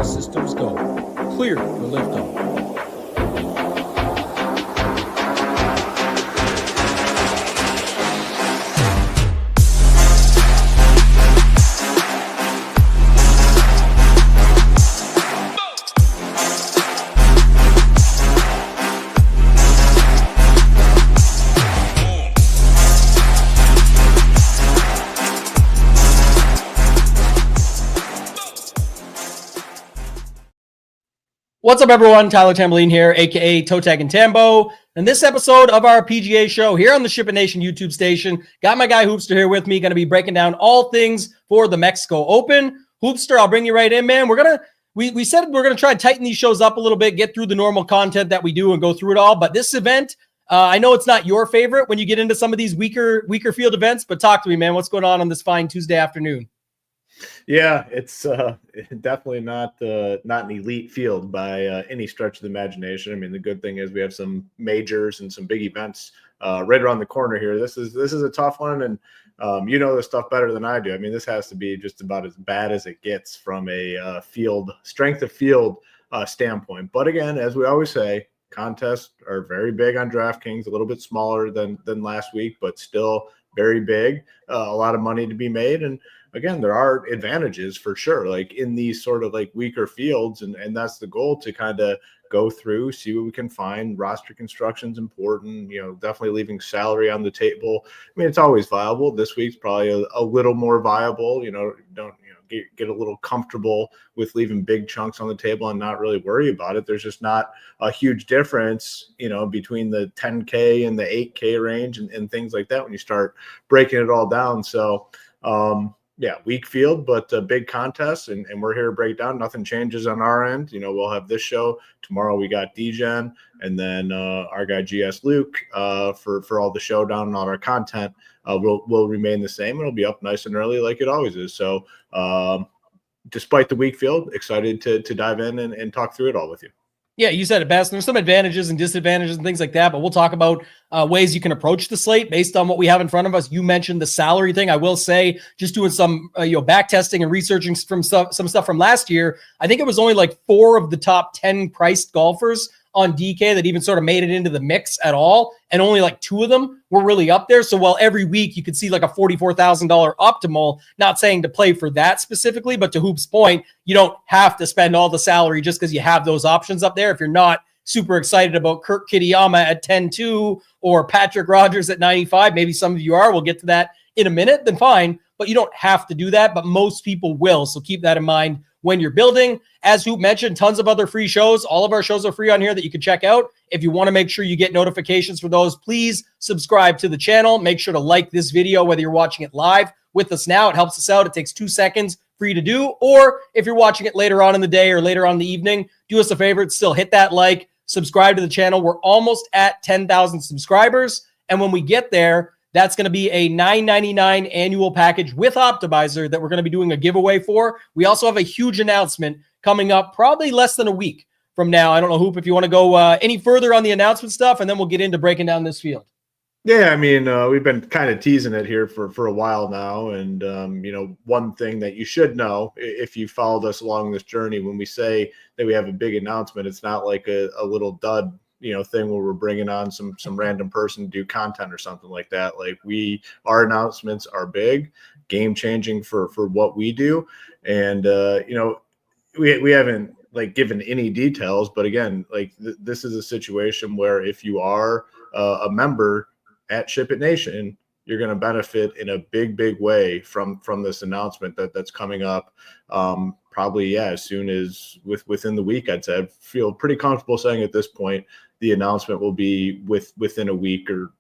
systems go. Clear for liftoff. What's up, everyone? Tyler Tamboline here, aka ToeTagginTambo. And this episode of our PGA show here on the SHIPIT Nation YouTube station, got my guy Hoopster here with me, going to be breaking down all things for the Mexico Open. Hoopster, I'll bring you right in, man. We said we're gonna try to tighten these shows up a little bit, get through the normal content that we do and go through it all. But this event, I know it's not your favorite when you get into some of these weaker field events. But talk to me, man. What's going on this fine Tuesday afternoon? Yeah, it's definitely not an elite field by any stretch of the imagination. I mean, the good thing is we have some majors and some big events right around the corner here. This is a tough one, and you know this stuff better than I do. I mean, this has to be just about as bad as it gets from a strength of field standpoint. But again, as we always say, contests are very big on DraftKings, a little bit smaller than last week, but still very big. A lot of money to be made, and again, there are advantages for sure, like in these sort of like weaker fields. And that's the goal, to kind of go through, see what we can find. Roster construction's important, definitely leaving salary on the table. I mean, it's always viable. This week's probably a little more viable, get a little comfortable with leaving big chunks on the table and not really worry about it. There's just not a huge difference, between the 10K and the 8K range and things like that when you start breaking it all down. So, yeah, weak field, but a big contest, and we're here to break down. Nothing changes on our end. We'll have this show. Tomorrow we got DGen, and then our guy GS Luke for all the showdown and all our content will remain the same. It'll be up nice and early like it always is. So despite the weak field, excited to dive in and talk through it all with you. Yeah, you said it best. There's some advantages and disadvantages and things like that, but we'll talk about ways you can approach the slate based on what we have in front of us. You mentioned the salary thing. I will say, just doing some back testing and researching from some stuff from last year, I think it was only like 4 of the top 10 priced golfers on DK that even sort of made it into the mix at all, and only like 2 of them were really up there. So while every week you could see like a $44,000 optimal, not saying to play for that specifically, but to Hoop's point, you don't have to spend all the salary just because you have those options up there. If you're not super excited about Kurt Kitayama at 10-2 or Patrick Rogers at 95, maybe some of you are, we'll get to that in a minute, then fine, but you don't have to do that, but most people will. So keep that in mind when you're building. As Hoop mentioned, tons of other free shows. All of our shows are free on here that you can check out. If you want to make sure you get notifications for those, please subscribe to the channel. Make sure to like this video, whether you're watching it live with us now. It helps us out. It takes 2 seconds for you to do. Or if you're watching it later on in the day or later on in the evening, do us a favor, still hit that like, subscribe to the channel. We're almost at 10,000 subscribers. And when we get there, that's going to be a $9.99 annual package with Optimizer that we're going to be doing a giveaway for. We also have a huge announcement coming up probably less than a week from now. I don't know, Hoop, if you want to go any further on the announcement stuff, and then we'll get into breaking down this field. Yeah, I mean, we've been kind of teasing it here for a while now. And, one thing that you should know, if you followed us along this journey, when we say that we have a big announcement, it's not like a little dud thing where we're bringing on some random person to do content or something like that. Like our announcements are big, game changing for what we do. And, we haven't like given any details, but again, like this is a situation where if you are a member at SHIPIT Nation, you're going to benefit in a big way from this announcement that's coming up. Probably, as soon as within the week, I'd say. I feel pretty comfortable saying at this point, the announcement will be within a week, or,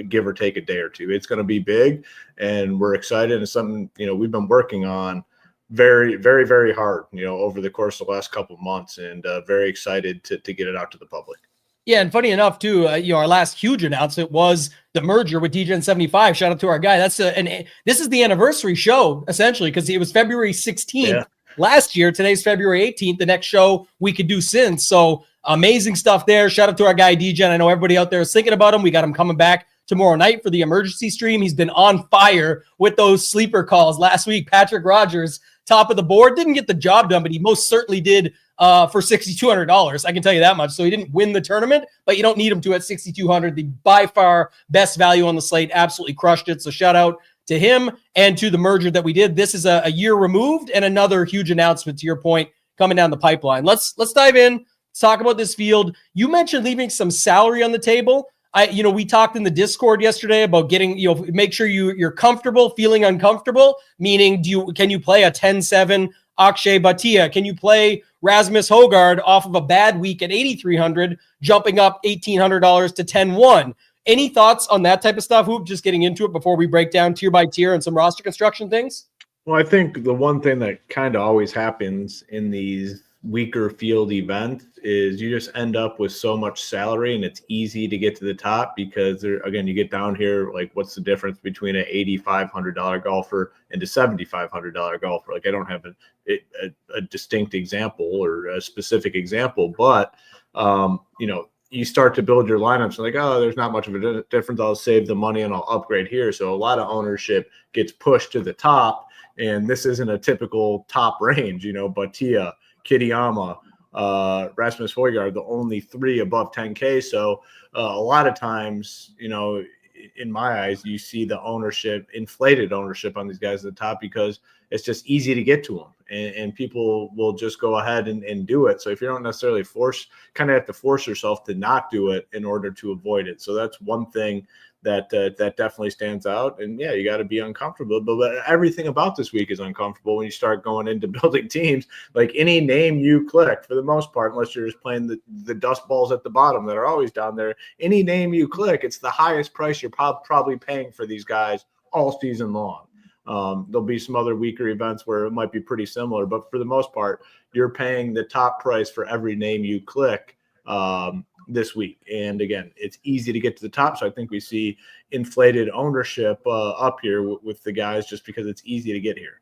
give or take a day or two. It's going to be big, and we're excited. It's something, we've been working on very, very, very hard, over the course of the last couple of months, and very excited to get it out to the public. Yeah, and funny enough, too, our last huge announcement was the merger with DGen 75. Shout out to our guy. And this is the anniversary show, essentially, because it was February 16th last year. Today's February 18th, the next show we could do since. So amazing stuff there. Shout out to our guy, DGen. I know everybody out there is thinking about him. We got him coming back tomorrow night for the emergency stream. He's been on fire with those sleeper calls last week. Patrick Rogers top of the board. Didn't get the job done, but he most certainly did for $6,200. I can tell you that much. So he didn't win the tournament, but you don't need him to at $6,200. The by far best value on the slate. Absolutely crushed it. So shout out to him and to the merger that we did. This is a year removed and another huge announcement, to your point, coming down the pipeline. Let's dive in. Let's talk about this field. You mentioned leaving some salary on the table. We talked in the Discord yesterday about getting, make sure you're comfortable feeling uncomfortable, meaning can you play a 10-7 Akshay Bhatia? Can you play Rasmus Højgaard off of a bad week at 8,300, jumping up $1,800 to 10-1? Any thoughts on that type of stuff, Hoop, just getting into it before we break down tier by tier and some roster construction things? Well, I think the one thing that kind of always happens in these weaker field events is you just end up with so much salary, and it's easy to get to the top because again, you get down here, like what's the difference between an $8,500 golfer and a $7,500 golfer? Like I don't have a distinct example or a specific example, but you start to build your lineups and like, oh, there's not much of a difference. I'll save the money and I'll upgrade here. So a lot of ownership gets pushed to the top, and this isn't a typical top range, Bhatia, Kitayama, Rasmus Højgaard, the only three above 10K. So a lot of times, in my eyes, you see the inflated ownership on these guys at the top because it's just easy to get to them, and people will just go ahead and do it. So if you don't necessarily kind of have to force yourself to not do it in order to avoid it. So that's one thing that definitely stands out. And yeah, you got to be uncomfortable, but everything about this week is uncomfortable when you start going into building teams. Like any name you click, for the most part, unless you're just playing the dust balls at the bottom that are always down there, any name you click, it's the highest price you're probably paying for these guys all season long. There'll be some other weaker events where it might be pretty similar, but for the most part, you're paying the top price for every name you click this week. And again, it's easy to get to the top. So I think we see inflated ownership up here with the guys just because it's easy to get here.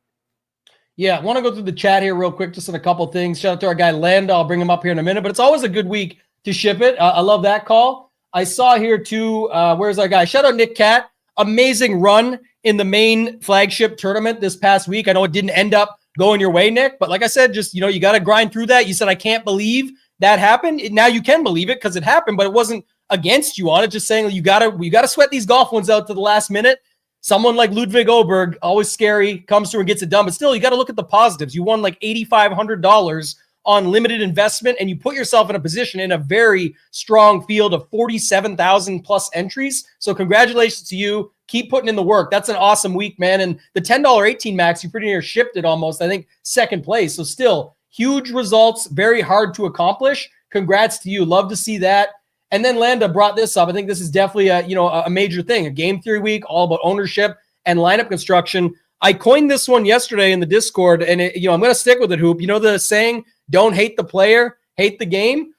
Yeah, I want to go through the chat here real quick, just on a couple of things. Shout out to our guy Landa. I'll bring him up here in a minute, but it's always a good week to ship it. I love that call. I saw here too, where's our guy? Shout out Nick Cat. Amazing run in the main flagship tournament this past week. I know it didn't end up going your way, Nick, but like I said, just, you got to grind through that. You said, I can't believe that happened. Now you can believe it because it happened, but it wasn't against you on it. Just saying we got to sweat these golf ones out to the last minute. Someone like Ludwig Oberg, always scary, comes through and gets it done, but still you got to look at the positives. You won like $8,500 on limited investment, and you put yourself in a position in a very strong field of 47,000 plus entries. So congratulations to you. Keep putting in the work. That's an awesome week, man. And the $10.18 max, you pretty near shipped it almost, I think, second place. So still huge results, very hard to accomplish. Congrats to you. Love to see that. And then Landa brought this up. I think this is definitely a major thing, a game theory week, all about ownership and lineup construction. I coined this one yesterday in the Discord, and I'm going to stick with it, Hoop. The saying, don't hate the player, hate the game.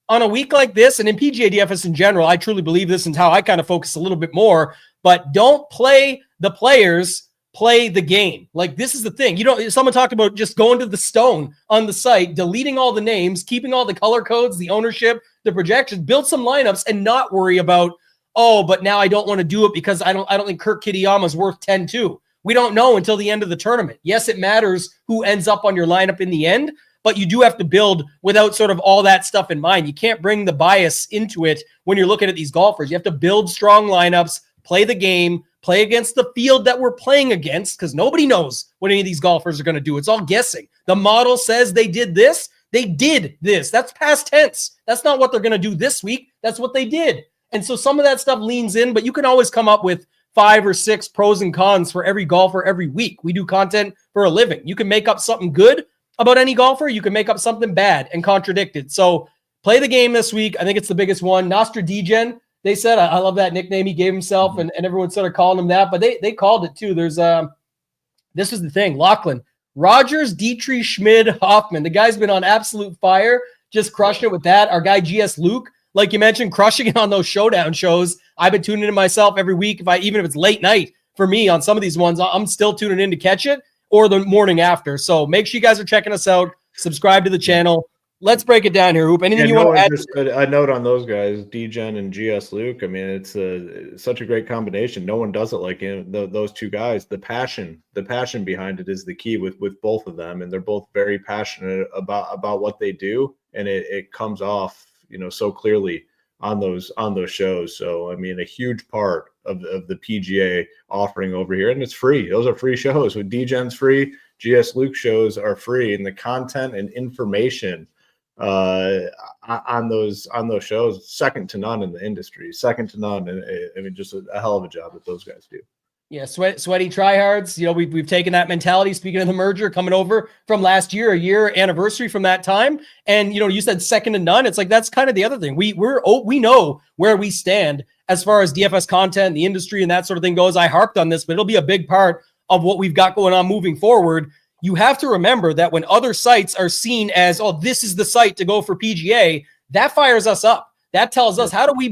On a week like this, and in PGA DFS in general, I truly believe this and how I kind of focus a little bit more, but don't play the players, play the game. Like, this is the thing. Someone talked about just going to the stone on the site, deleting all the names, keeping all the color codes, the ownership, the projections, build some lineups and not worry about, but now I don't want to do it because I don't think Kurt Kitayama's worth 10-2. We don't know until the end of the tournament. Yes, it matters who ends up on your lineup in the end, but you do have to build without sort of all that stuff in mind. You can't bring the bias into it when you're looking at these golfers. You have to build strong lineups, play the game, play against the field that we're playing against, because nobody knows what any of these golfers are going to do. It's all guessing. The model says they did this. They did this. That's past tense. That's not what they're going to do this week. That's what they did. And so some of that stuff leans in, but you can always come up with 5 or 6 pros and cons for every golfer every week. We do content for a living. You can make up something good about any golfer. You can make up something bad and contradict it. So play the game this week. I think it's the biggest one. Nostra Degen, they said, I love that nickname he gave himself, and everyone started calling him that, but they called it too. There's this was the thing. Lachlan, Rogers, Dietrich, Schmid, Hoffman. The guy's been on absolute fire, just crushing it with that. Our guy GS Luke, like you mentioned, crushing it on those showdown shows. I've been tuning in myself every week. Even if it's late night for me on some of these ones, I'm still tuning in to catch it, or the morning after. So make sure you guys are checking us out. Subscribe to the channel. let's break it down here, Hoop. Anything you want to add? Just a note on those guys, DGen and GS Luke. I mean, it's such a great combination. No one does it like those two guys. The passion behind it is the key with both of them, and they're both very passionate about what they do, and it comes off, so clearly on those shows. So I mean, a huge part of the PGA offering over here, and it's free. Those are free shows. With DGen's free, GS Luke shows are free, and the content and information on those shows, second to none in the industry, second to none. And I mean, just a hell of a job that those guys do. Yeah, sweaty tryhards. We've taken that mentality. Speaking of the merger, coming over from last year, a year anniversary from that time, and you said second to none. It's like that's kind of the other thing. We know where we stand as far as DFS content, the industry, and that sort of thing goes. I harped on this, but it'll be a big part of what we've got going on moving forward. You have to remember that when other sites are seen as, oh, this is the site to go for PGA, that fires us up. That tells us, how do we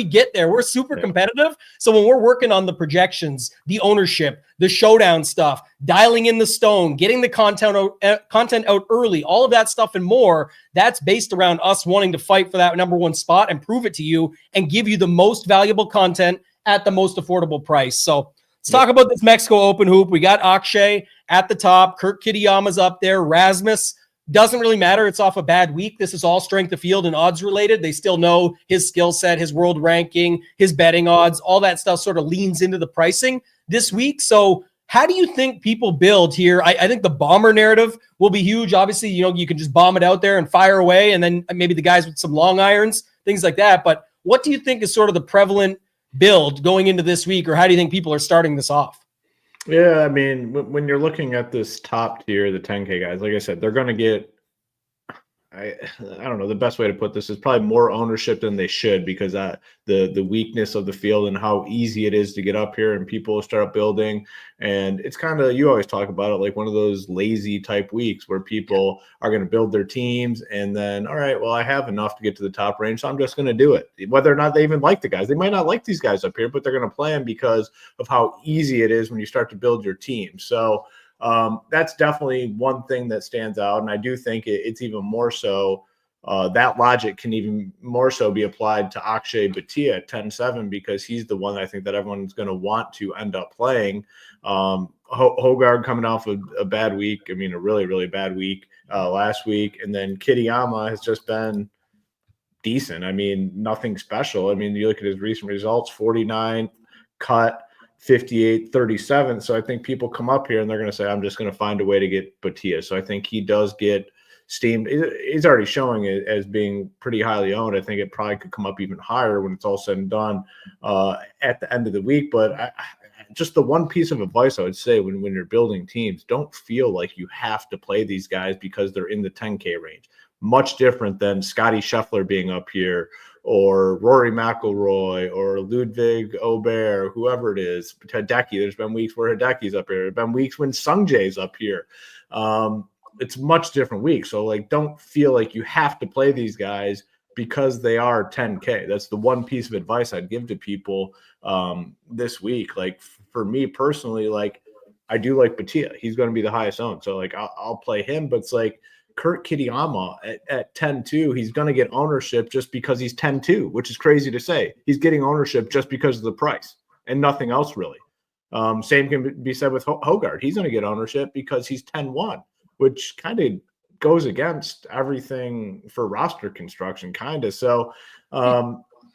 get there? We're super competitive. So when we're working on the projections, the ownership, the showdown stuff, dialing in the stone, getting the content out early, all of that stuff and more, that's based around us wanting to fight for that number one spot and prove it to you and give you the most valuable content at the most affordable price. So let's talk about this Mexico Open, Hoop. We got Akshay at the top. Kurt Kitayama's up there. Rasmus, doesn't really matter. It's off a bad week. This is all strength of field and odds related. They still know his skill set, his world ranking, his betting odds, all that stuff sort of leans into the pricing this week. So how do you think people build here? I think the bomber narrative will be huge. Obviously, you can just bomb it out there and fire away, and then maybe the guys with some long irons, things like that. But what do you think is sort of the prevalent build going into this week, or how do you think people are starting this off? Yeah, I mean, when you're looking at this top tier, the 10K guys, like I said, they're going to get, I don't know, the best way to put this is probably more ownership than they should, because the weakness of the field and how easy it is to get up here and people start building. And it's kind of, you always talk about it like one of those lazy type weeks where people are going to build their teams and then, all right, well, I have enough to get to the top range, so I'm just going to do it. Whether or not they even like the guys, they might not like these guys up here, but they're going to play them because of how easy it is when you start to build your team. So that's definitely one thing that stands out. And I do think it's even more so, that logic can even more so be applied to Akshay Bhatia at 10-7, because he's the one I think that everyone's going to want to end up playing. Hogard coming off a bad week. I mean, a really, really bad week last week. And then Kitayama has just been decent. I mean, nothing special. I mean, you look at his recent results, 49 cut, 58, 37. So I think people come up here and they're going to say, I'm just going to find a way to get Bhatia. So I think he does get steamed. He's already showing it as being pretty highly owned. I think it probably could come up even higher when it's all said and done at the end of the week. But just the one piece of advice I would say when you're building teams, don't feel like you have to play these guys because they're in the 10K range. Much different than Scotty Scheffler being up here, or Rory McIlroy, or Ludwig Aubert, whoever it is, Hideki. There's been weeks where Hideki's up here. There have been weeks when Sungjae's up here. It's much different weeks. So, like, don't feel like you have to play these guys because they are 10K. That's the one piece of advice I'd give to people this week. Like, for me personally, like, I do like Bhatia. He's going to be the highest owned. So, like, I'll play him. But it's like, Kurt Kitayama at 10-2, he's going to get ownership just because he's 10-2, which is crazy to say. He's getting ownership just because of the price and nothing else really. Same can be said with Hogard. He's going to get ownership because he's 10-1, which kind of goes against everything for roster construction, kind of. So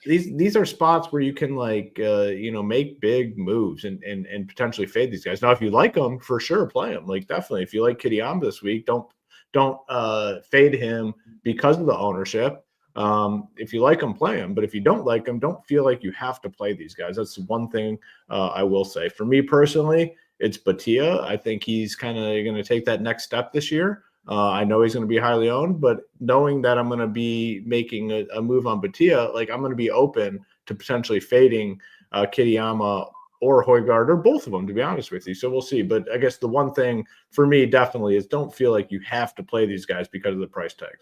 these are spots where you can, like, make big moves and potentially fade these guys. Now, if you like them, for sure, play them. Like, definitely, if you like Kitayama this week, don't fade him because of the ownership. If you like him, play him. But if you don't like him, don't feel like you have to play these guys. That's one thing I will say. For me personally, it's Bhatia. I think he's kind of going to take that next step this year. I know he's going to be highly owned, but knowing that I'm going to be making a move on Bhatia, like, I'm going to be open to potentially fading Kitayama or Højgaard, or both of them, to be honest with you. So we'll see. But I guess the one thing for me definitely is don't feel like you have to play these guys because of the price tag.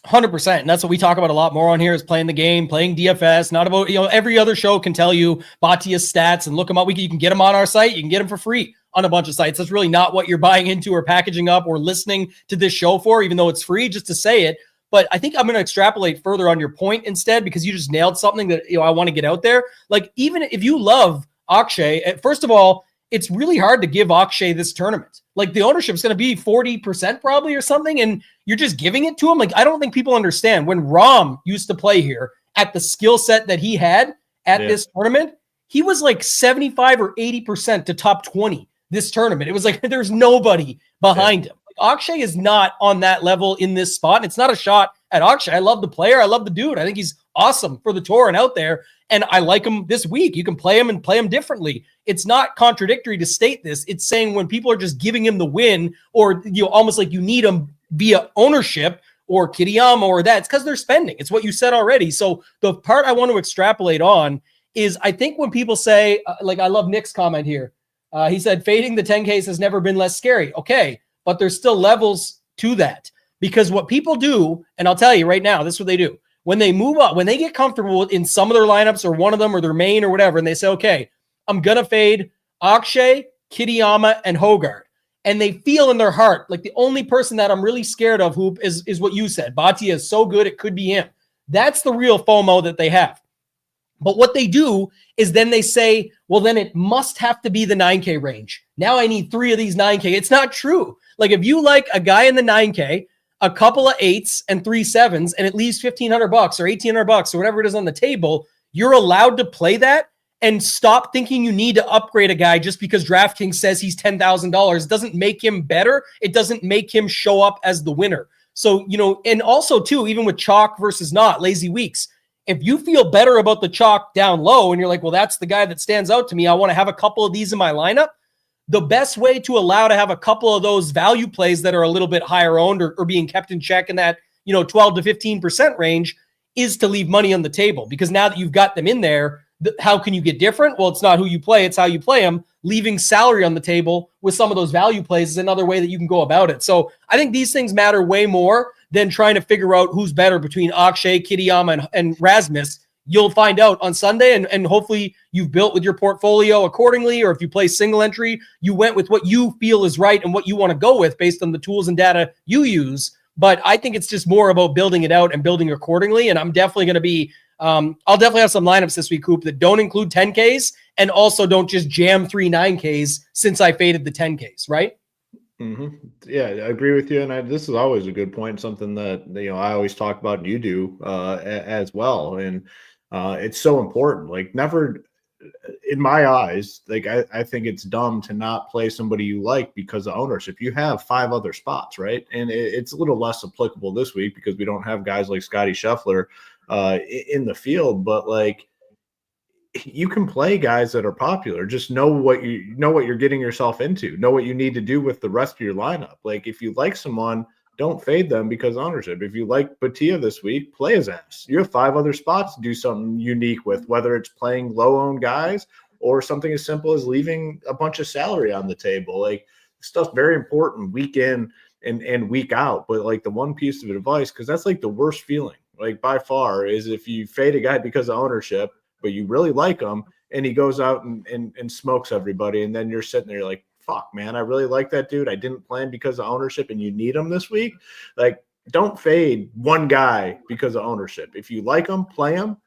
100%. And that's what we talk about a lot more on here, is playing the game, playing DFS, not about, every other show can tell you Bhatia's stats and look them up. You can get them on our site. You can get them for free on a bunch of sites. That's really not what you're buying into or packaging up or listening to this show for, even though it's free, just to say it. But I think I'm going to extrapolate further on your point instead, because you just nailed something that, I want to get out there. Like, even if you love Akshay, first of all, it's really hard to give Akshay this tournament. Like, the ownership is going to be 40% probably or something, and you're just giving it to him. Like, I don't think people understand when Rahm used to play here at the skill set that he had at this tournament, he was like 75 or 80% to top 20 this tournament. It was like there's nobody behind him. Like, Akshay is not on that level in this spot. And it's not a shot at Akshay. I love the player. I love the dude. I think he's awesome for the tour and out there. And I like him this week. You can play him and play him differently. It's not contradictory to state this. It's saying when people are just giving him the win, or almost like you need him via ownership or Kitayama or that, it's because they're spending. It's what you said already. So the part I want to extrapolate on is, I think when people say, like, I love Nick's comment here. He said, fading the 10Ks has never been less scary. Okay, but there's still levels to that, because what people do, and I'll tell you right now, this is what they do. When they move up, when they get comfortable in some of their lineups or one of them or their main or whatever, and they say, okay, I'm going to fade Akshay, Kitayama, and Hogard. And they feel in their heart, like, the only person that I'm really scared of, Hoop, is what you said. Bhatia is so good, it could be him. That's the real FOMO that they have. But what they do is then they say, well, then it must have to be the 9K range. Now I need 3 of these 9K. It's not true. Like, if you like a guy in the 9K, a couple of 8s and 3 7s, and it leaves $1,500 or $1,800 or whatever it is on the table, you're allowed to play that and stop thinking you need to upgrade a guy just because DraftKings says he's $10,000. It doesn't make him better. It doesn't make him show up as the winner. So, and also too, even with chalk versus not, lazy weeks, if you feel better about the chalk down low and you're like, well, that's the guy that stands out to me, I want to have a couple of these in my lineup, the best way to allow to have a couple of those value plays that are a little bit higher owned or being kept in check in that, 12 to 15% range is to leave money on the table. Because now that you've got them in there, how can you get different? Well, it's not who you play, it's how you play them. Leaving salary on the table with some of those value plays is another way that you can go about it. So I think these things matter way more than trying to figure out who's better between Akshay, Kitayama, and Rasmus. You'll find out on Sunday, and hopefully you've built with your portfolio accordingly, or if you play single entry, you went with what you feel is right and what you want to go with based on the tools and data you use. But I think it's just more about building it out and building accordingly. And I'm definitely going to be, I'll definitely have some lineups this week, Coop, that don't include 10Ks and also don't just jam 3 9Ks since I faded the 10Ks, right? Mm-hmm. Yeah, I agree with you. And this is always a good point, something that, I always talk about and you do as well. And it's so important. Like, never, in my eyes, like, I think it's dumb to not play somebody you like because of ownership. You have 5 other spots, right? And it's a little less applicable this week because we don't have guys like Scotty Scheffler in the field, but like, you can play guys that are popular. Just know what you're getting yourself into. Know what you need to do with the rest of your lineup. Like, if you like someone, don't fade them because ownership. If you like Bhatia this week, play his ass. You have 5 other spots to do something unique with, whether it's playing low-owned guys or something as simple as leaving a bunch of salary on the table. Like, stuff's very important week in and week out. But like, the one piece of advice, because that's like the worst feeling, like by far, is if you fade a guy because of ownership, but you really like him, and he goes out and smokes everybody, and then you're sitting there like, fuck, man, I really like that dude. I didn't plan because of ownership, and you need him this week. Like, don't fade one guy because of ownership. If you like him, play him,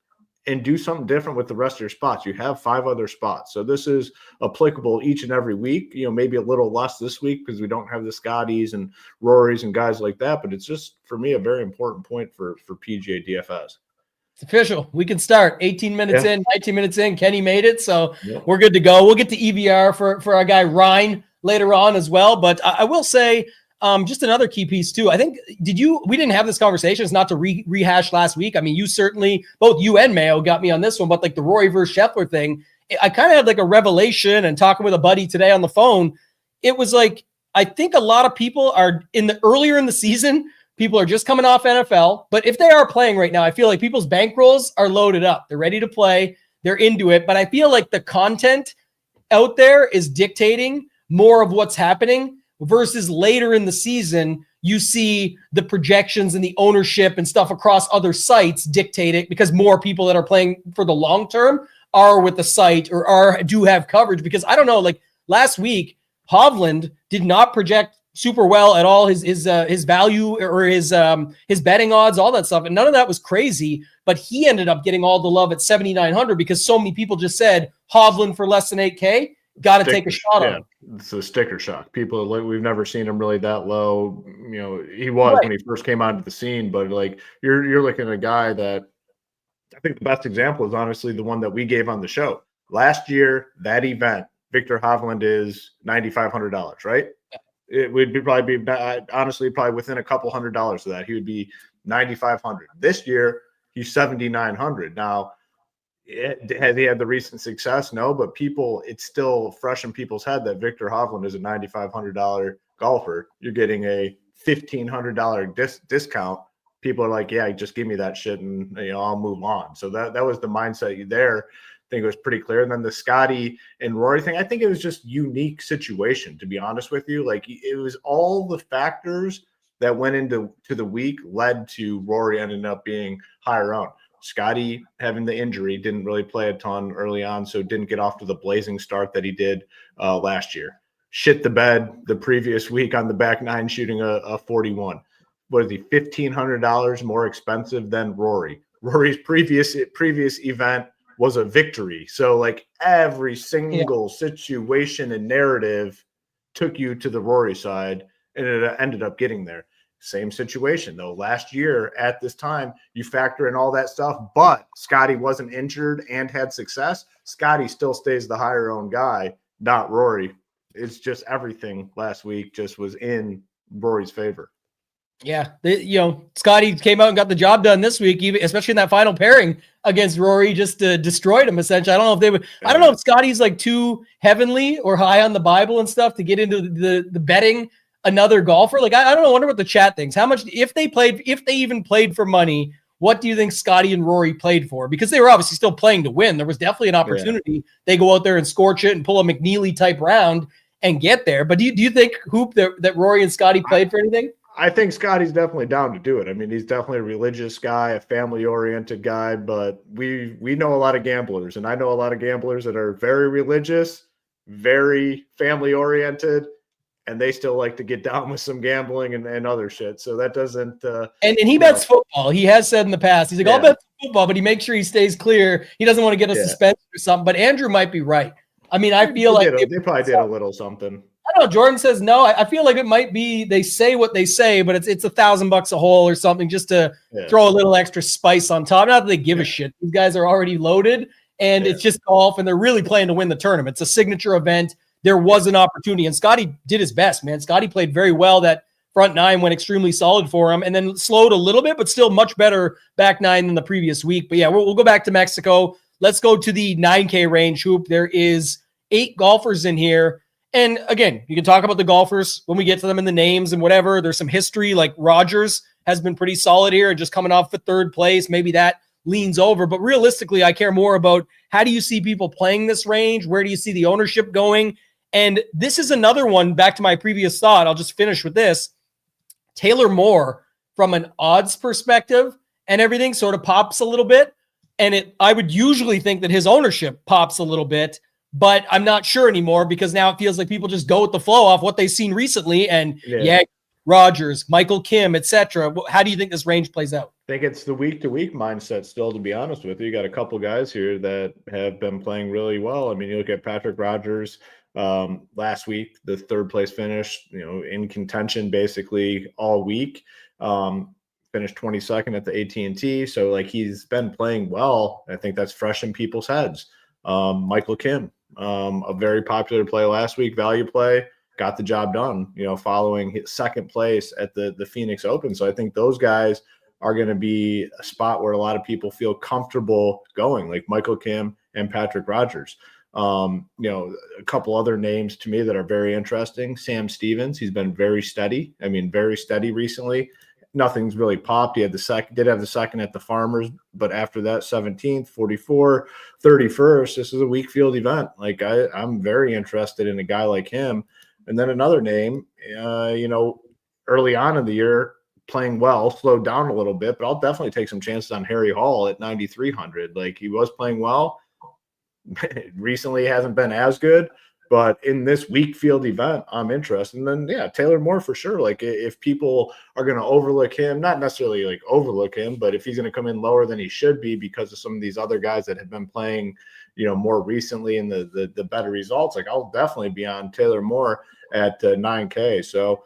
and do something different with the rest of your spots. You have 5 other spots. So this is applicable each and every week, maybe a little less this week because we don't have the Scotties and Rorys and guys like that, but it's just, for me, a very important point for PGA DFS. It's official. We can start 18 minutes in, 19 minutes in. Kenny made it, so we're good to go. We'll get to EVR for our guy Ryan later on as well. But I will say just another key piece too. I think, we didn't have this conversation. It's not to rehash last week. I mean, you certainly, both you and Mayo got me on this one, but like the Rory versus Scheffler thing, I kind of had like a revelation, and talking with a buddy today on the phone. It was like, I think a lot of people are earlier in the season, people are just coming off NFL, but if they are playing right now, I feel like people's bankrolls are loaded up. They're ready to play. They're into it. But I feel like the content out there is dictating more of what's happening versus later in the season, you see the projections and the ownership and stuff across other sites dictate it because more people that are playing for the long term are with the site or do have coverage. Because I don't know, like last week, Hovland did not project super well at all his value or his betting odds, all that stuff. And none of that was crazy, but he ended up getting all the love at 7,900 because so many people just said Hovland for less than 8K. Got to take a shot on him. It's a sticker shock. People, like, we've never seen him really that low. You know, he was when he first came onto the scene, but like you're looking at a guy that I think the best example is honestly the one that we gave on the show last year. That event, Victor Hovland is $9,500, right? It would be probably honestly probably within a couple $100s of that. He would be 9,500. This year he's 7,900. Now, has he had the recent success? No, but it's still fresh in people's head that Victor Hovland is a $9,500 golfer. You're getting a $1,500 discount. People are like, yeah, just give me that shit and I'll move on. So that was the mindset there. I think it was pretty clear. And then the Scotty and Rory thing, I think it was just unique situation, to be honest with you. Like, it was all the factors that went into the week led to Rory ending up being higher owned. Scotty having the injury, didn't really play a ton early on, so didn't get off to the blazing start that he did last year. Shit the bed the previous week on the back nine, shooting a 41. What is he, $1,500 more expensive than Rory? Rory's previous event was a victory. So like every single situation and narrative took you to the Rory side, and it ended up getting there. Same situation though. Last year at this time, you factor in all that stuff, but Scotty wasn't injured and had success. Scotty still stays the higher owned guy, not Rory. It's just everything last week just was in Rory's favor. Yeah, Scotty came out and got the job done this week, even especially in that final pairing against Rory, just destroyed him essentially. I don't know if they would. I don't know if Scotty's like too heavenly or high on the Bible and stuff to get into the betting another golfer. Like I don't know. I wonder what the chat thinks. How much if they even played for money? What do you think Scotty and Rory played for? Because they were obviously still playing to win. There was definitely an opportunity. Yeah. They go out there and scorch it and pull a McNeely type round and get there. But do you think Hoop that Rory and Scotty played for anything? I think Scotty's definitely down to do it. I mean, he's definitely a religious guy, a family-oriented guy, but we know a lot of gamblers, and I know a lot of gamblers that are very religious, very family-oriented, and they still like to get down with some gambling and other shit. So that doesn't and he bets football. He has said in the past, he's like, I'll bet football, but he makes sure he stays clear. He doesn't want to get a suspension or something. But Andrew might be right. I mean, I feel like they probably did a little something. I don't know. Jordan says no. I feel like it might be they say what they say, but it's $1,000 a hole or something just to throw a little extra spice on top. Not that they give a shit. These guys are already loaded, and it's just golf, and they're really playing to win the tournament. It's a signature event. There was an opportunity, and Scotty did his best, man. Scotty played very well. That front nine went extremely solid for him, and then slowed a little bit, but still much better back nine than the previous week. But yeah, we'll go back to Mexico. Let's go to the 9K range, Hoop. There is 8 golfers in here. And again, you can talk about the golfers when we get to them in the names and whatever. There's some history, like Rogers has been pretty solid here and just coming off for third place. Maybe that leans over. But realistically, I care more about how do you see people playing this range? Where do you see the ownership going? And this is another one, back to my previous thought. I'll just finish with this. Taylor Moore, from an odds perspective and everything, sort of pops a little bit. And I would usually think that his ownership pops a little bit. But I'm not sure anymore because now it feels like people just go with the flow off what they've seen recently. And Rogers, Michael Kim, etc. How do you think this range plays out? I think it's the week-to-week mindset still, to be honest with you. You got a couple guys here that have been playing really well. I mean, you look at Patrick Rogers last week, the third place finish, in contention basically all week. Finished 22nd at the AT&T. So like he's been playing well. I think that's fresh in people's heads. Michael Kim, a very popular play last week, value play, got the job done, following his second place at the Phoenix Open. So I think those guys are going to be a spot where a lot of people feel comfortable going, like Michael Kim and Patrick Rogers. A couple other names to me that are very interesting. Sam Stevens, he's been very steady. I mean, very steady recently. Nothing's really popped. He had did have the second at the Farmers, but after that, 17th, 44, 31st. This is a weak field event. Like I'm very interested in a guy like him. And then another name, early on in the year, playing well, slowed down a little bit, but I'll definitely take some chances on Harry Hall at 9,300. Like he was playing well. Recently hasn't been as good, But in this weak field event, I'm interested. And then, yeah, Taylor Moore for sure. Like if people are going to overlook him, not necessarily like overlook him, but if he's going to come in lower than he should be because of some of these other guys that have been playing, more recently in the better results, like I'll definitely be on Taylor Moore at 9K. So,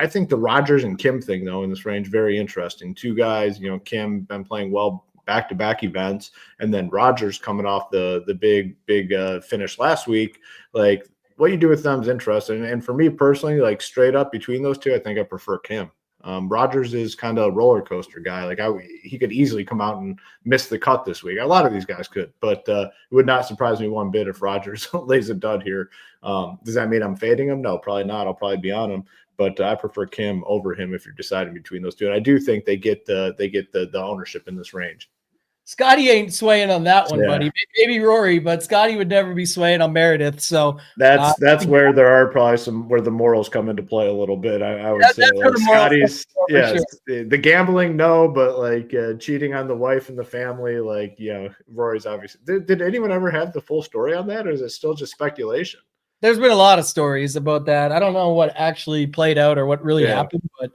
I think the Rogers and Kim thing, though, in this range, very interesting. Two guys, Kim been playing well back-to-back events, and then Rogers coming off the big finish last week. Like, what you do with them is interesting. And for me personally, like straight up between those two, I think I prefer Kim. Rogers is kind of a roller coaster guy. Like he could easily come out and miss the cut this week. A lot of these guys could, but it would not surprise me one bit if Rogers lays a dud here. Does that mean I'm fading him? No, probably not. I'll probably be on him, but I prefer Kim over him if you're deciding between those two. And I do think they get the ownership in this range. Scotty ain't swaying on that one, buddy. Maybe Rory, but Scotty would never be swaying on Meredith. So that's where there are probably where the morals come into play a little bit. I would say like Scotty's, sure. The gambling, no, but like cheating on the wife and the family, like Rory's obviously. Did anyone ever have the full story on that, or is it still just speculation? There's been a lot of stories about that. I don't know what actually played out or what really happened, but.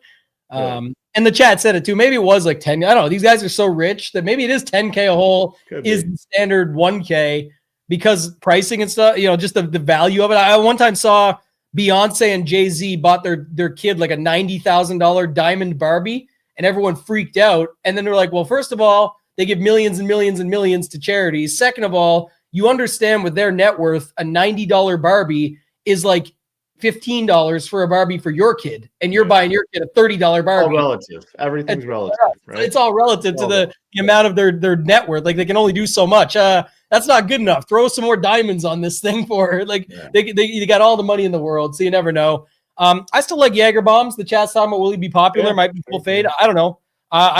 And the chat said it too. Maybe it was like 10. I don't know. These guys are so rich that maybe it is 10K a hole is the standard 1K because pricing and stuff, just the value of it. I one time saw Beyonce and Jay-Z bought their kid like a $90,000 diamond Barbie and everyone freaked out. And then they're like, well, first of all, they give millions and millions and millions to charities. Second of all, you understand with their net worth, a $90 Barbie is like $15 for a Barbie for your kid, and you're buying your kid a $30 Barbie. All relative. Everything's relative, right? It's all relative to the amount of their net worth. Like they can only do so much. That's not good enough. Throw some more diamonds on this thing for they got all the money in the world, so you never know. I still like Jaeger bombs. The chat's talking about will he be popular? Yeah, might be full fade. I don't know.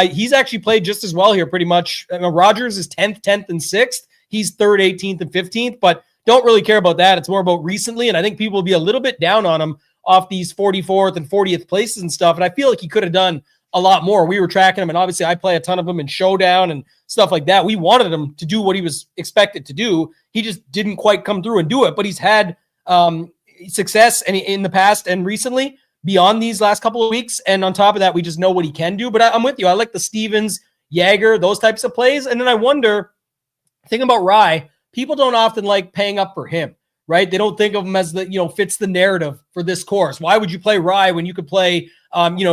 He's actually played just as well here, pretty much. Rogers is 10th, and 6th. He's 3rd, 18th, and 15th, but don't really care about that. It's more about recently, and I think people will be a little bit down on him off these 44th and 40th places and stuff, and I feel like he could have done a lot more. We were tracking him, and obviously I play a ton of them in Showdown and stuff like that. We wanted him to do what he was expected to do. He just didn't quite come through and do it, but he's had success in the past and recently beyond these last couple of weeks, and on top of that, we just know what he can do. But I'm with you. I like the Stevens, Jaeger, those types of plays, and then I wonder, thinking about Rye, people don't often like paying up for him, right? They don't think of him as fits the narrative for this course. Why would you play Rye when you could play,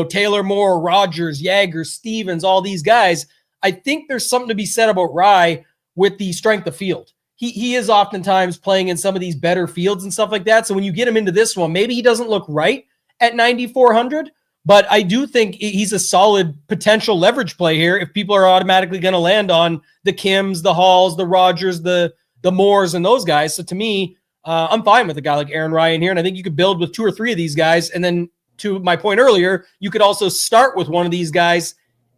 Taylor Moore, Rogers, Jaeger, Stevens, all these guys? I think there's something to be said about Rye with the strength of field. He is oftentimes playing in some of these better fields and stuff like that. So when you get him into this one, maybe he doesn't look right at 9,400, but I do think he's a solid potential leverage play here if people are automatically going to land on the Kims, the Halls, the Rogers, the Moores, and those guys. So to me, I'm fine with a guy like Aaron Ryan here, and I think you could build with 2 or 3 of these guys, and then to my point earlier, you could also start with one of these guys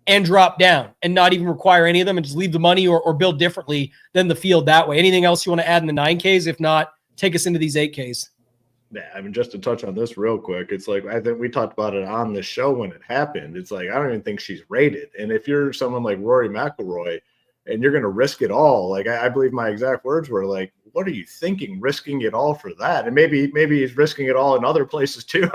and drop down and not even require any of them and just leave the money or build differently than the field that way. Anything else you want to add in the 9Ks? If not, take us into these 8Ks. Yeah, I mean, just to touch on this real quick, it's like I think we talked about it on the show when it happened. It's like I don't even think she's rated. And if you're someone like Rory McIlroy and you're going to risk it all, like I believe my exact words were like, what are you thinking, risking it all for that? And maybe he's risking it all in other places too.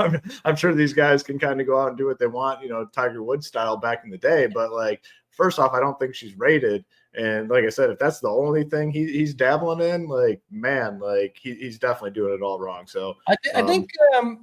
I'm sure these guys can kind of go out and do what they want, Tiger Woods style back in the day. But like, first off, I don't think she's rated. And like I said, if that's the only thing he's dabbling in, like, man, like he's definitely doing it all wrong. So I think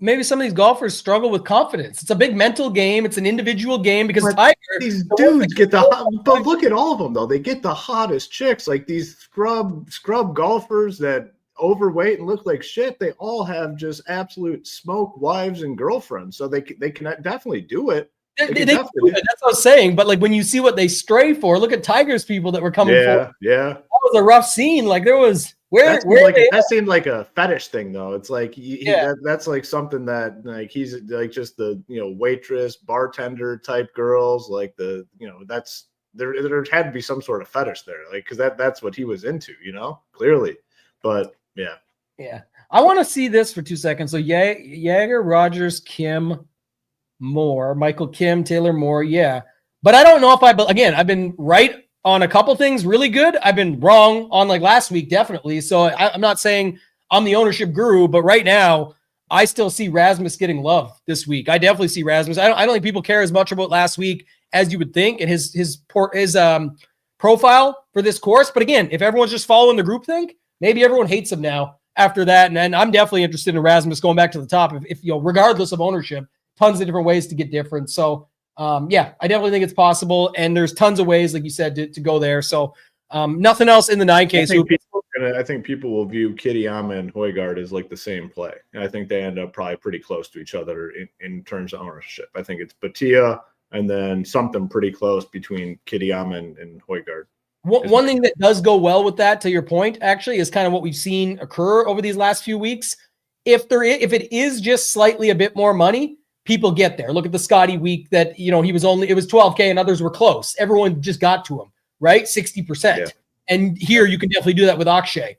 maybe some of these golfers struggle with confidence. It's a big mental game. It's an individual game because Tiger. These dudes get but look at all of them though. They get the hottest chicks, like these scrub golfers that overweight and look like shit. They all have just absolute smoke wives and girlfriends. So they can definitely do it. They do it. That's what I was saying. But like when you see what they stray for, look at Tiger's people that were coming for. Yeah. That was a rough scene. Like there was that seemed like a fetish thing though. It's like that's like something that like he's like just the waitress, bartender type girls, like that's there had to be some sort of fetish there, like because that's what he was into, clearly. But yeah. I want to see this for 2 seconds. So Jaeger, Rogers, Kim, Moore, Michael Kim, Taylor Moore, but I don't know if I've been right on a couple things really good. I've been wrong on like last week, definitely. So I'm not saying I'm the ownership guru, but right now I still see Rasmus getting love this week. I definitely see Rasmus. I don't think people care as much about last week as you would think, and his profile for this course. But again, if everyone's just following the groupthink, maybe everyone hates him now after that. And then I'm definitely interested in Rasmus going back to the top. If regardless of ownership, tons of different ways to get different. So I definitely think it's possible. And there's tons of ways, like you said, to go there. So nothing else in the 9K. I think people will view Kitayama and Højgaard as like the same play. And I think they end up probably pretty close to each other in terms of ownership. I think it's Batia and then something pretty close between Kitayama and Højgaard. One thing that does go well with that, to your point, actually, is kind of what we've seen occur over these last few weeks. If it is just slightly a bit more money, people get there. Look at the Scotty week that, it was 12K and others were close. Everyone just got to him, right? 60%. Yeah. And here you can definitely do that with Akshay.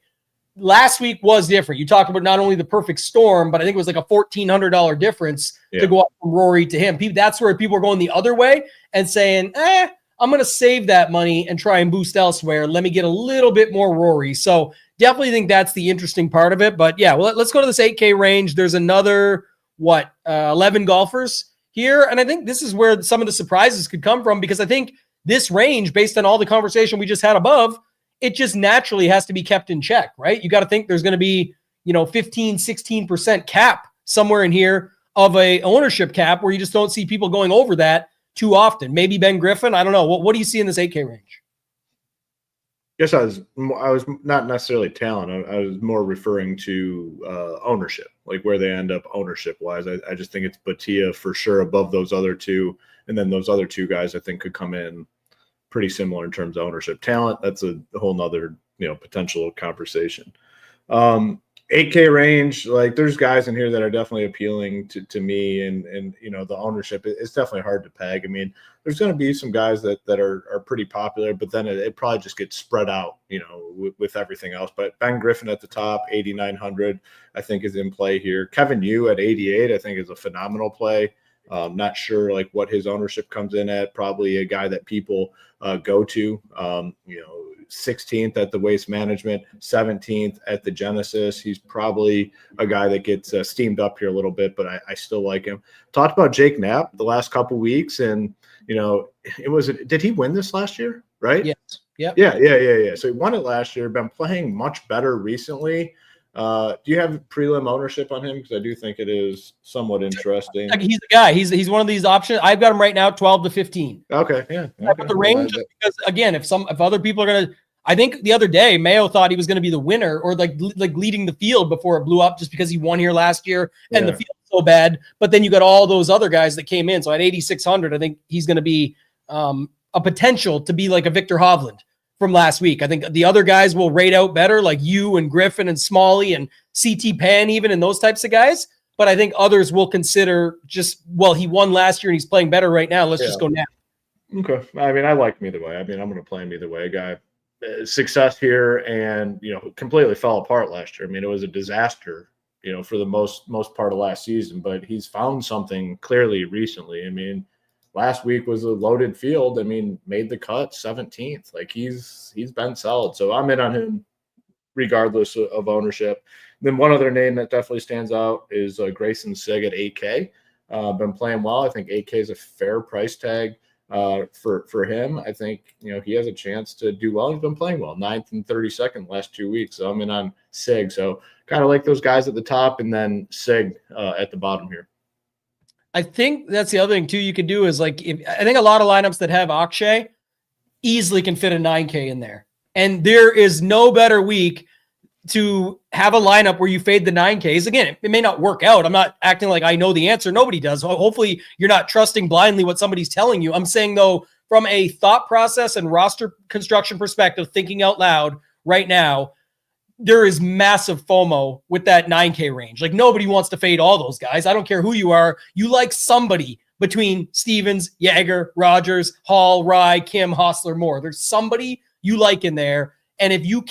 Last week was different. You talked about not only the perfect storm, but I think it was like a $1,400 difference to go up from Rory to him. That's where people are going the other way and saying, I'm going to save that money and try and boost elsewhere. Let me get a little bit more Rory. So definitely think that's the interesting part of it. But yeah, let's go to this 8K range. There's another, 11 golfers here. And I think this is where some of the surprises could come from, because I think this range, based on all the conversation we just had above, it just naturally has to be kept in check, right? You got to think there's going to be, 15, 16% cap somewhere in here of a ownership cap where you just don't see people going over that too often. Maybe Ben Griffin. I don't know. What do you see in this 8K range? Yes, I was not necessarily talent. I was more referring to ownership, like where they end up ownership wise. I just think it's Batia for sure above those other two. And then those other two guys I think could come in pretty similar in terms of ownership. Talent, that's a whole nother, potential conversation. 8K range, like there's guys in here that are definitely appealing to me, and the ownership is definitely hard to peg. I mean, there's going to be some guys that are pretty popular, but then it probably just gets spread out, with everything else. But Ben Griffin at the top, 8,900, I think is in play here. Kevin Yu at 88, I think is a phenomenal play. Not sure like what his ownership comes in at. Probably a guy that people go to. 16th at the Waste Management, 17th at the Genesis. He's probably a guy that gets steamed up here a little bit, but I still like him. Talked about Jake Knapp the last couple weeks, and did he win this last year? Right? Yes. Yeah. Yeah. So he won it last year. Been playing much better recently. Do you have prelim ownership on him? Because I do think it is somewhat interesting. He's the guy. He's one of these options. I've got him right now, 12 to 15. Okay, yeah. But the range, because again, if other people are gonna, I think the other day Mayo thought he was going to be the winner or like leading the field before it blew up, just because he won here last year and the field was so bad. But then you got all those other guys that came in. So at 8,600, I think he's going to be a potential to be like a Victor Hovland from last week. I think the other guys will rate out better, like you and Griffin and Smalley and CT Pan even, and those types of guys. But I think others will consider he won last year and he's playing better right now. Let's just go now. Okay. I mean, I like him either way. I mean, I'm going to play him either way. A guy success here and, completely fell apart last year. I mean, it was a disaster, for the most part of last season, but he's found something clearly recently. I mean, last week was a loaded field. I mean, made the cut 17th. Like he's been solid. So I'm in on him regardless of ownership. Then one other name that definitely stands out is Grayson Sigg at 8K. Been playing well. I think 8K is a fair price tag for him. I think, he has a chance to do well. He's been playing well, 9th and 32nd last 2 weeks. So I'm in on Sigg. So kind of like those guys at the top and then Sigg at the bottom here. I think that's the other thing too you could do is I think a lot of lineups that have Akshay easily can fit a 9K in there. And there is no better week to have a lineup where you fade the 9Ks. Again, it may not work out. I'm not acting like I know the answer. Nobody does. Hopefully you're not trusting blindly what somebody's telling you. I'm saying though, from a thought process and roster construction perspective, thinking out loud right now, there is massive FOMO with that 9K range. Like nobody wants to fade all those guys. I don't care who you are. You like somebody between Stevens, Jaeger, Rogers, Hall, Rye, Kim, Hostler, Moore. There's somebody you like in there. And if you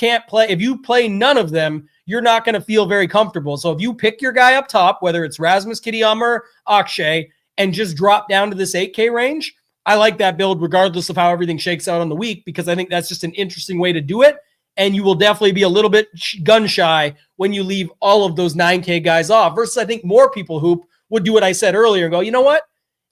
play none of them, you're not going to feel very comfortable. So if you pick your guy up top, whether it's Rasmus, Kitayama, or Akshay, and just drop down to this 8K range, I like that build regardless of how everything shakes out on the week, because I think that's just an interesting way to do it. And you will definitely be a little bit gun shy when you leave all of those 9K guys off versus I think more people, Hoop, would do what I said earlier and go, you know what?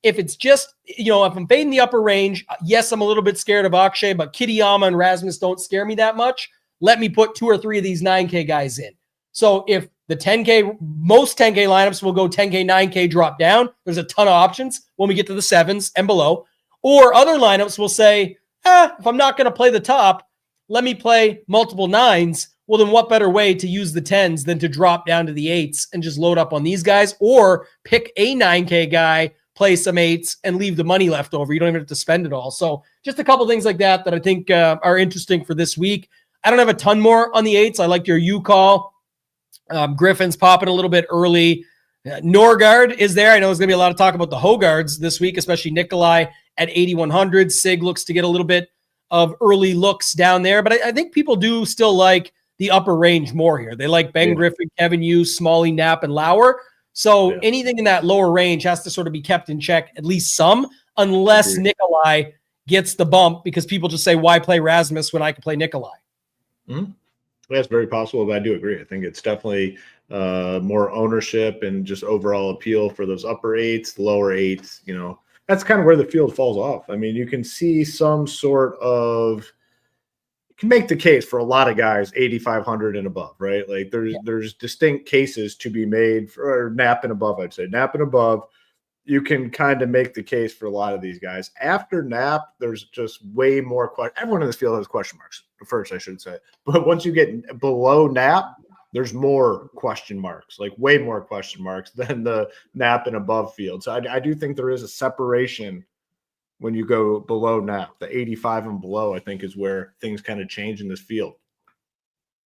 If it's just, if I'm fading the upper range, yes, I'm a little bit scared of Akshay, but Kitayama and Rasmus don't scare me that much. Let me put 2 or 3 of these 9K guys in. So if the 10K, most 10K lineups will go 10K, 9K drop down. There's a ton of options when we get to the 7s and below. Or other lineups will say, if I'm not going to play the top, let me play multiple 9s. Well, then what better way to use the 10s than to drop down to the 8s and just load up on these guys, or pick a 9K guy, play some 8s, and leave the money left over. You don't even have to spend it all. So just a couple things like that I think are interesting for this week. I don't have a ton more on the 8s. I liked your U call. Griffin's popping a little bit early. Norgard is there. I know there's going to be a lot of talk about the Hogards this week, especially Nikolai at 8,100. Sig looks to get a little bit of early looks down there, but I think people do still like the upper range more here. They like Ben Griffin, Kevin Yu, Smalley, Knapp, and Lauer. So anything in that lower range has to sort of be kept in check, at least some, unless Nikolai gets the bump because people just say, why play Rasmus when I can play Nikolai? Mm-hmm. That's very possible, but I do agree. I think it's definitely more ownership and just overall appeal for those upper 8s, the lower 8s. That's kind of where the field falls off. I mean, you can see some sort of – you can make the case for a lot of guys 8,500 and above, right? Like there's distinct cases to be made for Knapp and above, I'd say. Knapp and above, you can kind of make the case for a lot of these guys. After Knapp, there's just way more questions. Everyone in this field has question marks, first, I should say. But once you get below Knapp, there's more question marks, like way more question marks than the Knapp and above field. So I do think there is a separation when you go below Knapp. The 85 and below, I think, is where things kind of change in this field.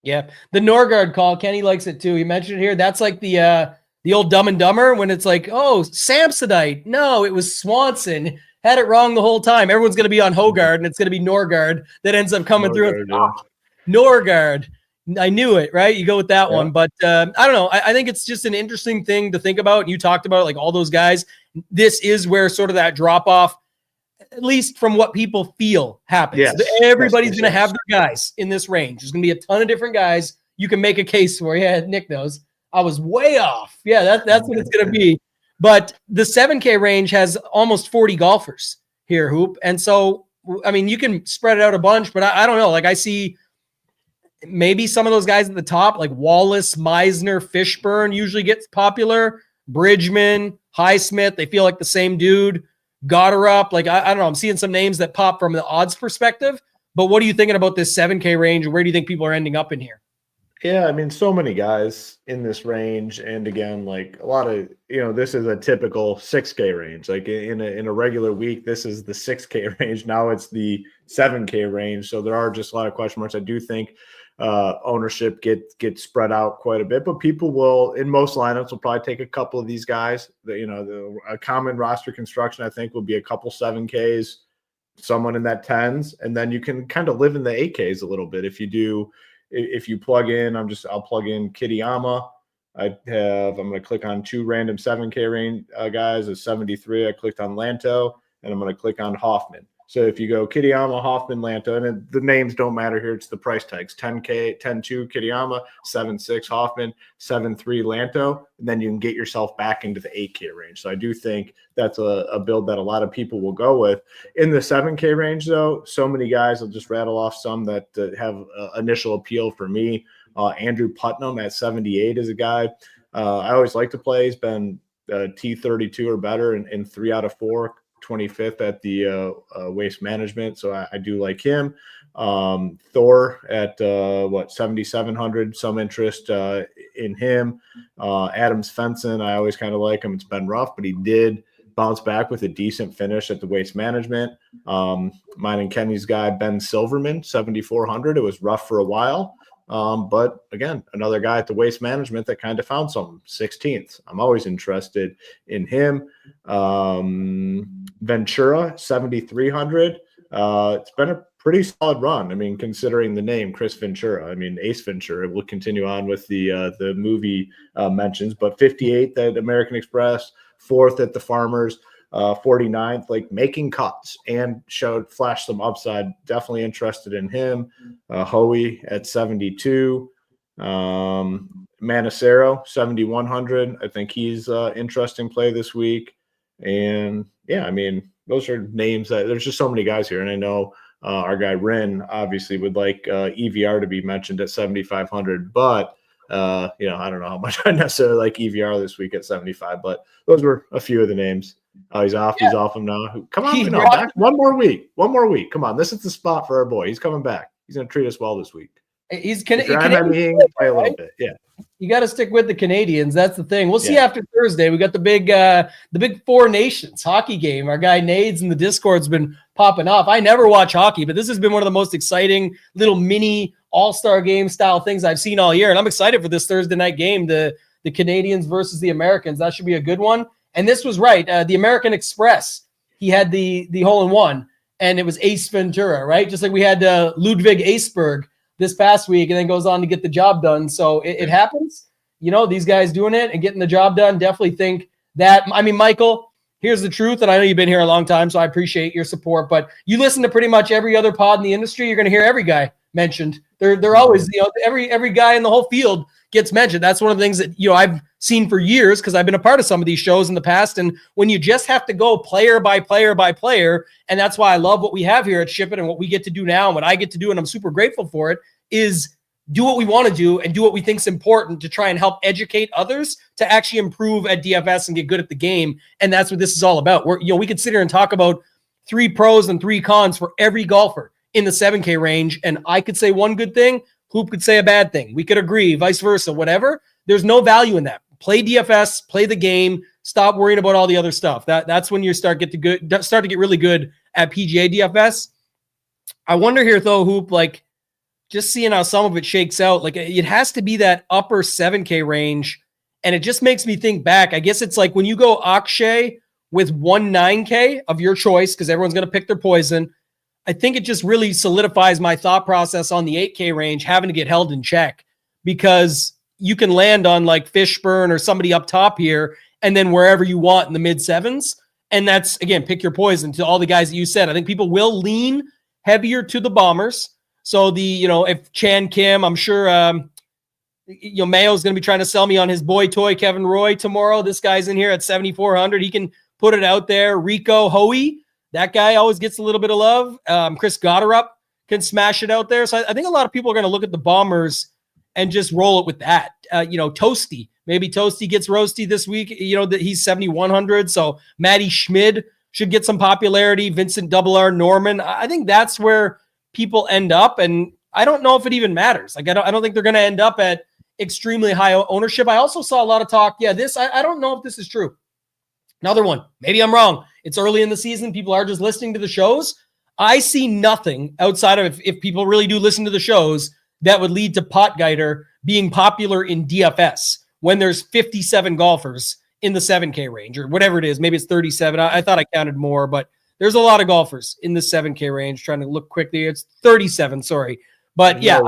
Yeah. The Norgard call, Kenny likes it too. He mentioned it here. That's like the old Dumb and Dumber when it's like, oh, Samsonite. No, it was Swanson. Had it wrong the whole time. Everyone's going to be on Hogard, and it's going to be Norgard that ends up coming through. Norgard. I knew it, right? You go with that one. But I don't know. I think it's just an interesting thing to think about. You talked about like all those guys. This is where sort of that drop off, at least from what people feel, happens. Yes. Everybody's going to have their guys in this range. There's going to be a ton of different guys. You can make a case for. Yeah, Nick knows. I was way off. Yeah, that's what it's going to be. But the 7K range has almost 40 golfers here, Hoop. And so, I mean, you can spread it out a bunch, but I don't know. Like I see maybe some of those guys at the top, like Wallace, Meisner, Fishburne usually gets popular. Bridgman, Highsmith, they feel like the same dude. Gotterup, like I don't know. I'm seeing some names that pop from the odds perspective. But what are you thinking about this 7K range? Where do you think people are ending up in here? Yeah, I mean, so many guys in this range. And again, like a lot of, this is a typical 6K range. Like in a regular week, this is the 6K range. Now it's the 7K range. So there are just a lot of question marks. I do think ownership gets spread out quite a bit, but people will, in most lineups, will probably take a couple of these guys. A common roster construction, I think, will be a couple 7Ks, someone in that 10s, and then you can kind of live in the 8Ks a little bit. If you plug in, I'll plug in Kitayama. I'm going to click on 2 random 7K range guys at 73. I clicked on Lanto, and I'm going to click on Hoffman. So if you go Kitayama, Hoffman, Lanto, and the names don't matter here, it's the price tags: 10K, 10-2 Kitayama, 7-6 Hoffman, 7-3 Lanto, and then you can get yourself back into the 8K range. So I do think that's a build that a lot of people will go with. In the 7K range, though, so many guys, I'll just rattle off some that have initial appeal for me. Andrew Putnam at 78 is a guy I always like to play. He's been T32 or better in 3 out of 4. 25th at the Waste Management, so I do like him. Thor at 7,700, some interest in him. Adams Fenson, I always kind of like him. It's been rough, but he did bounce back with a decent finish at the Waste Management. Mine and Kenny's guy, Ben Silverman, 7,400. It was rough for a while. But again, another guy at the Waste Management that kind of found something. 16th. I'm always interested in him. Ventura, 7,300. It's been a pretty solid run. I mean, considering the name Chris Ventura, I mean, Ace Ventura. We'll continue on with the movie mentions, but 58th at American Express, 4th at the Farmers. 49th, like making cuts and flashed some upside. Definitely interested in him. Hoey at 72. Manacero 7,100. I think he's interesting play this week. And yeah, I mean, those are names that there's just so many guys here. And I know our guy Ren obviously would like EVR to be mentioned at 7,500, but I don't know how much I necessarily like EVR this week at 75, but those were a few of the names. Oh, he's off. Yeah. He's off him now. Come on, back one more week. Come on, this is the spot for our boy. He's coming back. He's going to treat us well this week. He's Canadian, play a little bit. Yeah. You got to stick with the Canadians. That's the thing. We'll see after Thursday. We got the big Four Nations hockey game. Our guy Nades in the Discord's been popping off. I never watch hockey, but this has been one of the most exciting little mini all-star game style things I've seen all year. And I'm excited for this Thursday night game, the Canadians versus the Americans. That should be a good one. And this was right. The American Express, he had the hole-in-one, and it was Ace Ventura, right? Just like we had Ludwig Aceberg this past week, and then goes on to get the job done. So it happens. These guys doing it and getting the job done. Definitely think that. I mean, Michael, here's the truth, and I know you've been here a long time, so I appreciate your support, but you listen to pretty much every other pod in the industry, you're going to hear every guy mentioned. They're always, every guy in the whole field gets mentioned. That's one of the things that, I've seen for years because I've been a part of some of these shows in the past. And when you just have to go player by player by player, and that's why I love what we have here at SHIPIT and what we get to do now and what I get to do, and I'm super grateful for it, is do what we want to do and do what we think is important to try and help educate others to actually improve at DFS and get good at the game. And that's what this is all about. We could sit here and talk about 3 pros and 3 cons for every golfer in the 7K range. And I could say one good thing, Hoop could say a bad thing. We could agree, vice versa, whatever. There's no value in that. Play DFS, play the game, stop worrying about all the other stuff. That's when you start to get really good at PGA DFS. I wonder here though, Hoop, like just seeing how some of it shakes out, like it has to be that upper 7K range. And it just makes me think back. I guess it's like when you go Akshay with 9K of your choice, because everyone's going to pick their poison. I think it just really solidifies my thought process on the 8K range, having to get held in check, because you can land on like Fishburne or somebody up top here, and then wherever you want in the mid 7s. And that's, again, pick your poison to all the guys that you said. I think people will lean heavier to the bombers. So if Chan Kim, I'm sure, Mayo's going to be trying to sell me on his boy toy, Kevin Roy, tomorrow. This guy's in here at 7,400. He can put it out there. Rico Hoey, that guy always gets a little bit of love. Chris Gotterup can smash it out there. So I think a lot of people are going to look at the bombers and just roll it with that. Toasty. Maybe Toasty gets roasty this week. That he's 7,100. So Matty Schmid should get some popularity. Vincent R. Norman. I think that's where people end up. And I don't know if it even matters. Like, I don't think they're going to end up at extremely high ownership. I also saw a lot of talk. Yeah, I don't know if this is true. Another one. Maybe I'm wrong. It's early in the season. People are just listening to the shows. I see nothing outside of if people really do listen to the shows that would lead to Potgeider being popular in DFS when there's 57 golfers in the 7K range or whatever it is. Maybe it's 37. I thought I counted more, but there's a lot of golfers in the 7K range. Trying to look quickly. It's 37. Sorry. But yeah,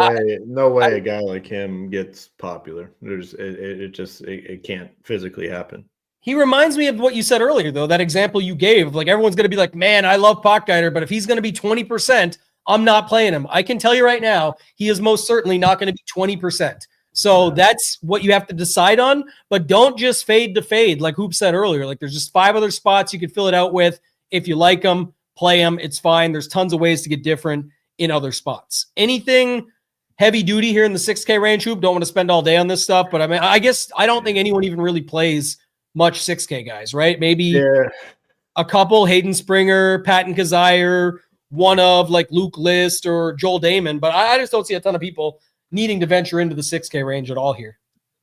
no way a guy like him gets popular. It can't physically happen. He reminds me of what you said earlier, though, that example you gave. Like, everyone's going to be like, man, I love Potgeider, but if he's going to be 20%, I'm not playing him. I can tell you right now, he is most certainly not going to be 20%. So that's what you have to decide on, but don't just fade to fade. Like Hoop said earlier, like there's just 5 other spots you could fill it out with. If you like them, play them. It's fine. There's tons of ways to get different in other spots. Anything heavy duty here in the 6K range, Hoop? Don't want to spend all day on this stuff, but I mean, I guess I don't think anyone even really plays much 6K guys, right? Maybe a couple, Hayden Springer, Patton Kazire, one of like Luke List or Joel Damon, but I just don't see a ton of people needing to venture into the 6K range at all here.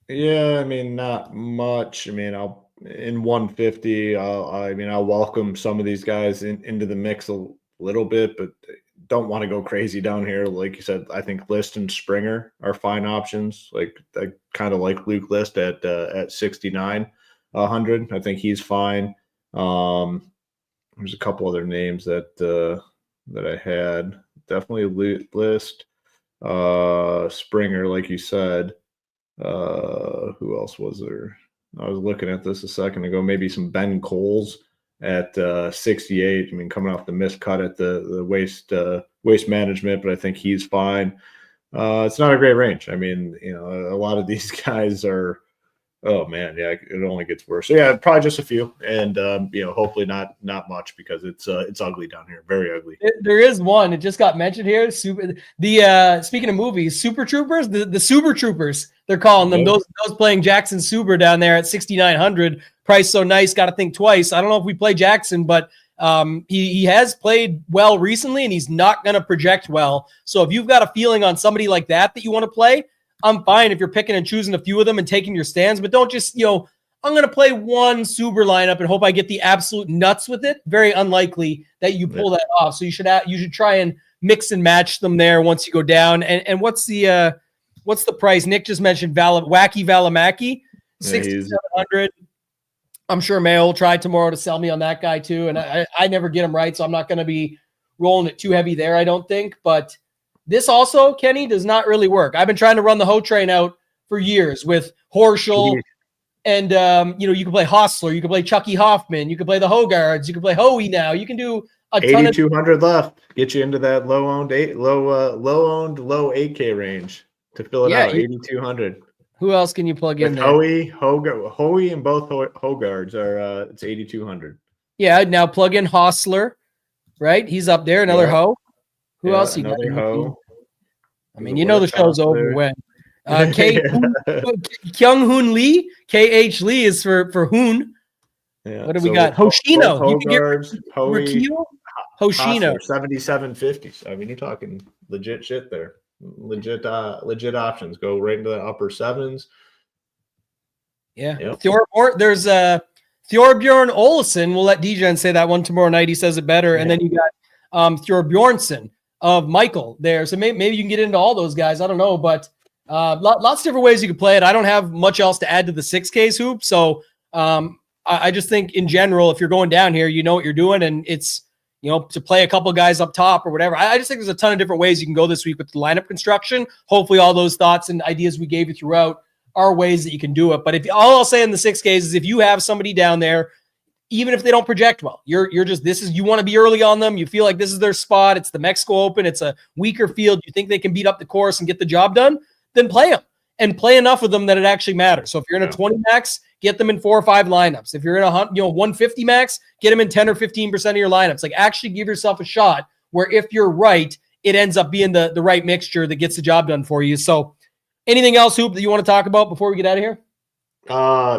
Yeah, I mean, not much. I mean, in 150, I'll welcome some of these guys into the mix a little bit, but don't want to go crazy down here. Like you said, I think List and Springer are fine options. Like I kind of like Luke List at 6,900. I think he's fine. There's a couple other names that I had. Definitely List, Springer, like you said. Who else was there? I was looking at this a second ago. Maybe some Ben Coles at 68. I mean, coming off the missed cut at the waste management, but I think he's fine. It's not a great range. I mean, a lot of these guys are, oh man, yeah, it only gets worse. So yeah, probably just a few, and hopefully not much, because it's ugly down here, very ugly. There is one. It just got mentioned here. Speaking of movies, Super Troopers, the Super Troopers, they're calling them. Those playing Jackson Suber down there at 6,900. Price so nice, got to think twice. I don't know if we play Jackson, but he has played well recently, and he's not going to project well. So if you've got a feeling on somebody like that you want to play, I'm fine if you're picking and choosing a few of them and taking your stands, but don't just, I'm going to play one Suber lineup and hope I get the absolute nuts with it. Very unlikely that you pull that off. So you should try and mix and match them there once you go down. And what's the price? Nick just mentioned Wacky Valimaki, 6,700. I'm sure Mayo will try tomorrow to sell me on that guy too. And I never get him right, so I'm not going to be rolling it too heavy there, I don't think. But this also, Kenny, does not really work. I've been trying to run the Ho train out for years with Horschel, and you can play Hostler, you can play Chucky Hoffman, you can play the Hogards, you can play Hoey now. You can do a ton 8,200 left. Get you into that low owned 8K range to fill it out. 8,200. Who else can you plug in there? Hoey and both Hogards are it's 8,200. Yeah, now plug in Hostler, right? He's up there, another Ho. Who else you got? Ho. I mean, the show's over when. Kyung Hoon Lee, KH Lee is for Hoon. Yeah. What do we got? Hoshino. Hogards, Hoshino. 7,750. So, I mean, you're talking legit shit there. Legit options. Go right into the upper sevens. Yeah. Yep. There's Thorbjorn Olesen. We'll let DJen say that one tomorrow night. He says it better. Yeah. And then you got Thorbjornsson of Michael there. So maybe you can get into all those guys. I don't know, but lots of different ways you can play it. I don't have much else to add to the 6Ks hoop. So I just think in general, if you're going down here, you know what you're doing, and it's, to play a couple guys up top or whatever. I just think there's a ton of different ways you can go this week with the lineup construction. Hopefully all those thoughts and ideas we gave you throughout are ways that you can do it. But all I'll say in the 6Ks is if you have somebody down there, even if they don't project well, you're just, you want to be early on them. You feel like this is their spot. It's the Mexico Open. It's a weaker field. You think they can beat up the course and get the job done, then play them and play enough of them that it actually matters. So if you're in a 20 max, get them in 4 or 5 lineups. If you're in a 150 max, get them in 10 or 15% of your lineups. Like, actually give yourself a shot where if you're right, it ends up being the right mixture that gets the job done for you. So anything else, Hoop, that you want to talk about before we get out of here?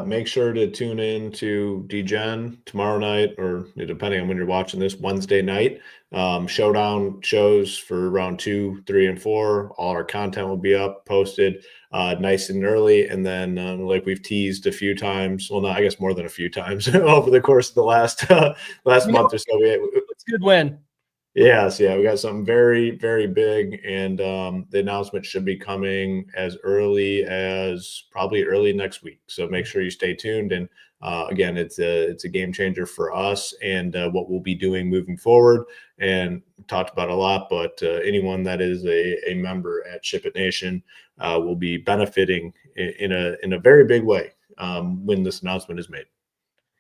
Make sure to tune in to DGen tomorrow night, or depending on when you're watching this, Wednesday night. Showdown shows for round 2, 3, and 4. All our content will be up, posted nice and early. And then like we've teased a few times, well, not, I guess more than a few times over the course of the last month or so. It's a good win. Yes, yeah, we got something very, very big, and the announcement should be coming as probably early next week. So make sure you stay tuned. And again, it's a game changer for us and what we'll be doing moving forward. And talked about a lot, but anyone that is a member at SHIPIT Nation will be benefiting in a very big way when this announcement is made.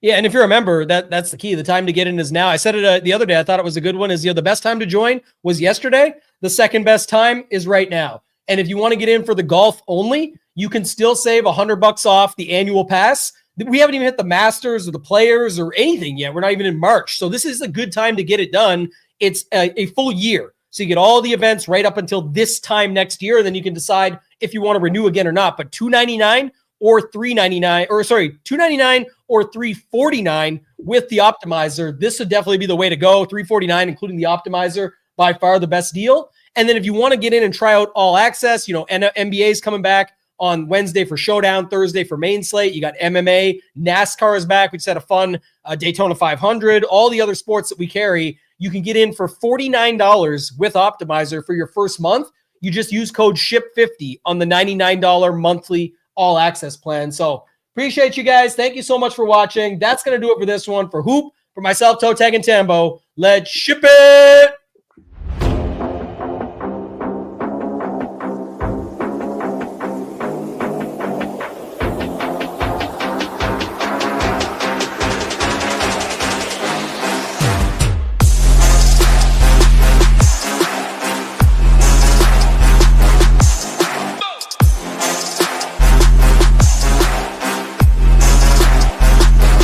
Yeah, and if you're a member, that's the key. The time to get in is now. I said it the other day. I thought it was a good one. Is the best time to join was yesterday. The second best time is right now. And if you want to get in for the golf only, you can still save $100 off the annual pass. We haven't even hit the Masters or the Players or anything yet. We're not even in March. So this is a good time to get it done. It's a full year. So you get all the events right up until this time next year. And then you can decide if you want to renew again or not. But $299 or $399, or sorry, $299 or $349 with the optimizer. This would definitely be the way to go. $349, including the optimizer, by far the best deal. And then if you want to get in and try out all access, NBA is coming back on Wednesday for Showdown, Thursday for main slate. You got MMA, NASCAR is back. We just had a fun Daytona 500, all the other sports that we carry. You can get in for $49 with optimizer for your first month. You just use code SHIP50 on the $99 monthly all access plan. So appreciate you guys. Thank you so much for watching. That's going to do it for this one. For Hoop, for myself, ToeTagginTambo, let's ship it.